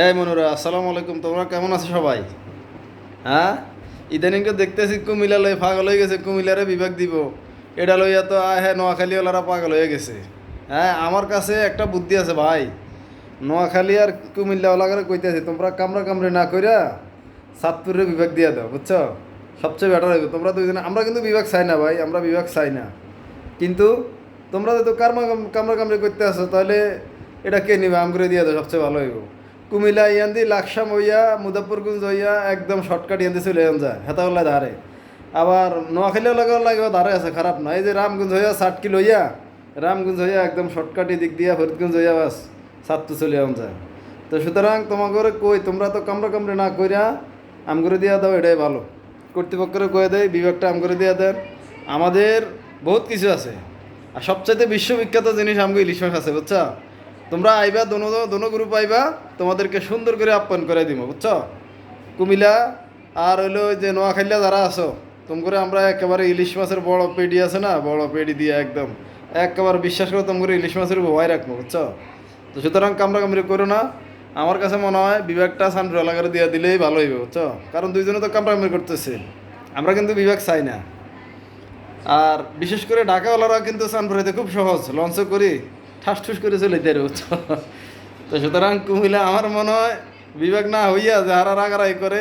এই মনুরা, আসসালামু আলাইকুম। তোমরা কেমন আছো সবাই? হ্যাঁ, ইদানিং তো দেখতেছি কুমিল্লা লই পাগল হয়ে গেছে, কুমিল্লারে বিভাগ দিব। এটা লইয়া তো হ্যাঁ নোয়াখালীওয়ালারা পাগল হয়ে গেছে। হ্যাঁ, আমার কাছে একটা বুদ্ধি আছে ভাই। নোয়াখালী আর কুমিল্লাওয়ালাকে কইতেছি, তোমরা কামড়া কামড়ি না কইরা সাতপুরের বিভাগ দিয়া দাও, বুঝছো? সবচেয়ে বেটার হইব। তোমরা দুইজনে, আমরা কিন্তু বিভাগ চাই না ভাই, আমরা বিভাগ চাই না। কিন্তু তোমরা যদি কামড়া কামড়ি করতে আসো, তাহলে এটা কে নিবে? আম করে দিয়ে দাও, সবচেয়ে ভালো হইব। কুমিল্লা ইয়ান্দি লাকসাম হইয়া মুজাফরগঞ্জ হইয়া একদম শর্টকাট ইয়ান্দি চলে যান যায় হেতাওয়ালা ধারে। আবার নোয়াখালীও লাগে ধারে আছে, খারাপ না। এই যে রামগঞ্জ হইয়া 60 কিলো হইয়া, রামগঞ্জ হইয়া একদম শর্টকাট দিক দিয়া ফরিদগঞ্জ হইয়া বাস সাতটু চলে যান যায়। তো সুতরাং তোমাকে কই, তোমরা তো কামড়া কামড়ি না কইরা আম করে দিয়া দাও, এটাই ভালো। কর্তৃপক্ষের কয়ে দেয় বিভাগটা আম করে দিয়া দেন। আমাদের বহুত কিছু আছে, আর সবচাইতে বিশ্ববিখ্যাত জিনিস আমগো ইলিশ মাছ আছে, বুঝছো? তোমরা আইবা, দোনো গ্রুপ আইবা, তোমাদেরকে সুন্দর করে আপ্যায়ন করে দিব, বুঝছো? কুমিল্লা আর হইলো ওই যে নোয়াখাইলা যারা আছো, তোমরা আমরা একেবারে ইলিশ মাছের বড় পেডি আছে না, বড় পেডি দিয়ে একদম একেবারে বিশ্বাস করে তোমরা ইলিশ মাছের ভয় রাখবো, বুঝছো? তো সুতরাং কামড়া কামড়ি করো না। আমার কাছে মনে হয় বিভাগটা সানপুর এলাকার দিয়ে দিলেই ভালো হইবে, বুঝছো? কারণ দুইজনে তো কামড়া কামড়ি করতেছে, আমরা কিন্তু বিভাগ চাই না। আর বিশেষ করে ঢাকাওয়ালারা কিন্তু সানপুরাইতে খুব সহজ, লঞ্চে করি ঠাস ঠুস করে চলে যায়, বুঝছো? তো সুতরাং কুমিল্লা আমার মনে হয় বিভাগ না হইয়া যারা রাগারাই করে,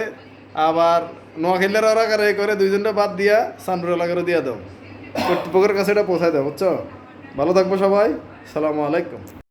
আবার নোয়াখালীরা রাগারাই করে, দুইজনটা বাদ দিয়া সানপুর এলাকারও দিয়া দাও। কর্তৃপক্ষের কাছে এটা পৌঁছায় দাও, বুঝছো? ভালো থাকবো সবাই। সালামু আলাইকুম।